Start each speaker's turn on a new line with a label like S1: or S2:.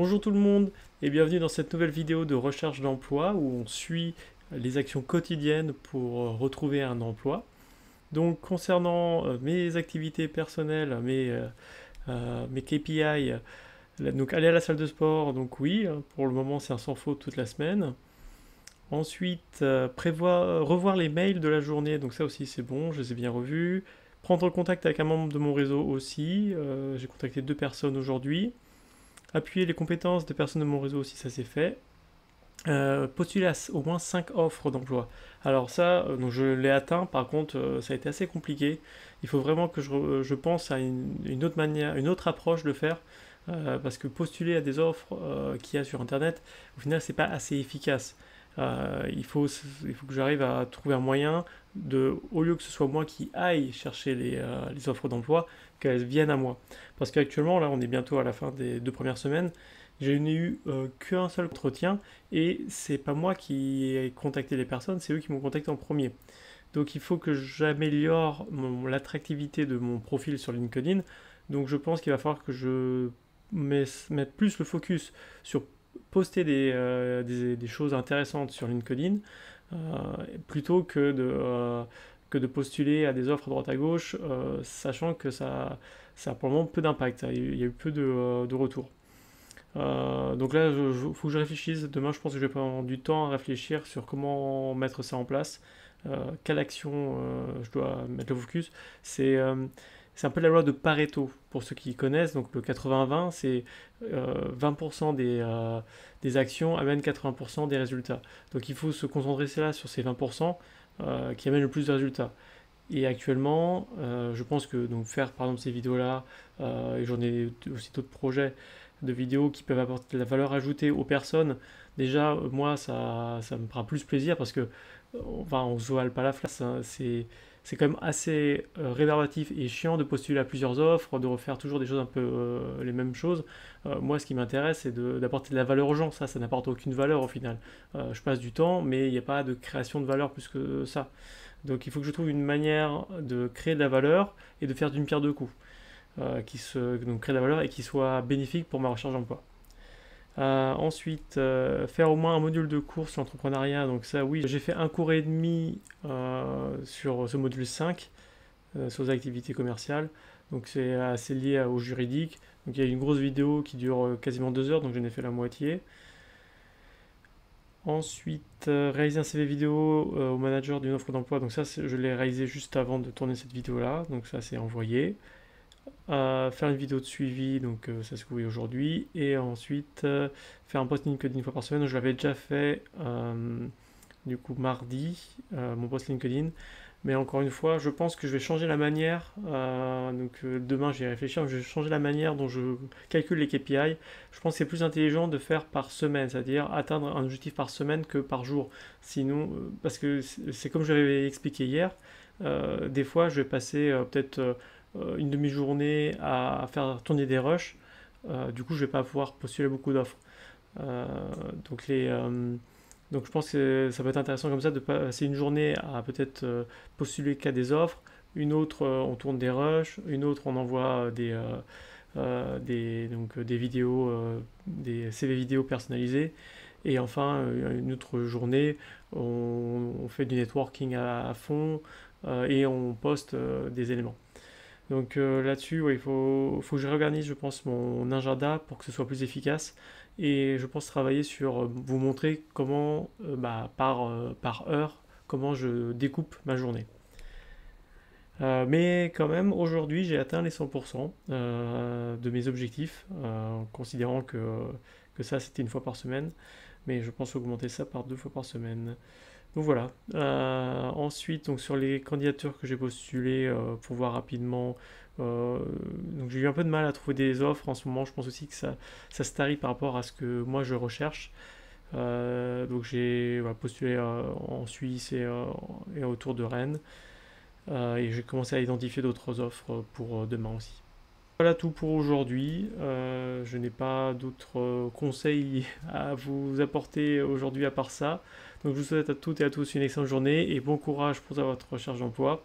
S1: Bonjour tout le monde et bienvenue dans cette nouvelle vidéo de recherche d'emploi où on suit les actions quotidiennes pour retrouver un emploi. Donc concernant mes activités personnelles, mes KPI, donc aller à la salle de sport, donc oui, pour le moment c'est un sans faute toute la semaine. Ensuite, revoir les mails de la journée, donc ça aussi c'est bon, je les ai bien revus. Prendre contact avec un membre de mon réseau aussi, j'ai contacté 2 personnes aujourd'hui. Appuyer les compétences des personnes de mon réseau aussi, ça c'est fait. Postuler à au moins 5 offres d'emploi. Alors ça, donc je l'ai atteint, par contre, ça a été assez compliqué. Il faut vraiment que je pense à une autre manière, une autre approche de faire, parce que postuler à des offres qu'il y a sur Internet, au final, c'est pas assez efficace. Il faut que j'arrive à trouver un moyen de, au lieu que ce soit moi qui aille chercher les offres d'emploi, qu'elles viennent à moi. Parce qu'actuellement, là, on est bientôt à la fin des 2 premières semaines, je n'ai eu qu'un seul entretien et c'est pas moi qui ai contacté les personnes, c'est eux qui m'ont contacté en premier. Donc il faut que j'améliore l'attractivité de mon profil sur LinkedIn. Donc je pense qu'il va falloir que je mette plus le focus sur poster des choses intéressantes sur LinkedIn euh, plutôt que de postuler à des offres à droite à gauche, sachant que ça a pour le moment peu d'impact. Il y a eu peu de retours. Donc là, il faut que je réfléchisse. Demain, je pense que je vais prendre du temps à réfléchir sur comment mettre ça en place, quelle action je dois mettre le focus. C'est un peu la loi de Pareto, pour ceux qui connaissent. Donc le 80-20, c'est 20% des actions amènent 80% des résultats. Donc il faut se concentrer là sur ces 20% qui amènent le plus de résultats. Et actuellement, je pense que donc faire par exemple ces vidéos-là, et j'en ai aussi d'autres projets de vidéos qui peuvent apporter de la valeur ajoutée aux personnes, déjà moi ça me fera plus plaisir parce que enfin, on se voile pas la face, hein. C'est quand même assez rébarbatif et chiant de postuler à plusieurs offres, de refaire toujours des choses un peu les mêmes choses. Moi, ce qui m'intéresse, c'est d'apporter de la valeur aux gens. Ça n'apporte aucune valeur au final. Je passe du temps, mais il n'y a pas de création de valeur plus que ça. Donc, il faut que je trouve une manière de créer de la valeur et de faire d'une pierre deux coups, donc créer de la valeur et qui soit bénéfique pour ma recherche d'emploi. Ensuite, faire au moins un module de cours sur l'entrepreneuriat. Donc ça, oui, j'ai fait un cours et demi sur ce module 5, sur les activités commerciales. Donc c'est assez lié au juridique. Donc il y a une grosse vidéo qui dure quasiment 2 heures, donc j'en ai fait la moitié. Ensuite, réaliser un CV vidéo au manager d'une offre d'emploi. Donc ça, je l'ai réalisé juste avant de tourner cette vidéo-là. Donc ça, c'est envoyé. Faire une vidéo de suivi, donc ça se voit aujourd'hui, et ensuite faire un post LinkedIn une fois par semaine. Je l'avais déjà fait du coup mardi, mon post LinkedIn, mais encore une fois, je pense que je vais changer la manière, demain j'y réfléchir, je vais changer la manière dont je calcule les KPI. Je pense que c'est plus intelligent de faire par semaine, c'est-à-dire atteindre un objectif par semaine que par jour. Sinon, parce que c'est comme je l'avais expliqué hier, des fois je vais passer peut-être une demi-journée à faire tourner des rushs, du coup je vais pas pouvoir postuler beaucoup d'offres. Euh, donc, donc je pense que ça peut être intéressant comme ça de passer une journée à peut-être postuler qu'à des offres, une autre on tourne des rushs, une autre on envoie des vidéos, des CV vidéo personnalisés, et enfin une autre journée on fait du networking à fond et on poste des éléments. Donc là-dessus, ouais, faut que je réorganise, je pense, mon agenda pour que ce soit plus efficace. Et je pense travailler sur vous montrer comment, par heure, comment je découpe ma journée. Mais quand même, aujourd'hui, j'ai atteint les 100% de mes objectifs, en considérant que ça, c'était une fois par semaine. Mais je pense augmenter ça par 2 fois par semaine. Donc voilà. Ensuite, donc sur les candidatures que j'ai postulées pour voir rapidement, donc j'ai eu un peu de mal à trouver des offres en ce moment. Je pense aussi que ça se tarit par rapport à ce que moi je recherche. Donc j'ai voilà, postulé en Suisse et autour de Rennes. Et j'ai commencé à identifier d'autres offres pour demain aussi. Voilà tout pour aujourd'hui. Je n'ai pas d'autres conseils à vous apporter aujourd'hui à part ça. Donc je vous souhaite à toutes et à tous une excellente journée et bon courage pour votre recherche d'emploi.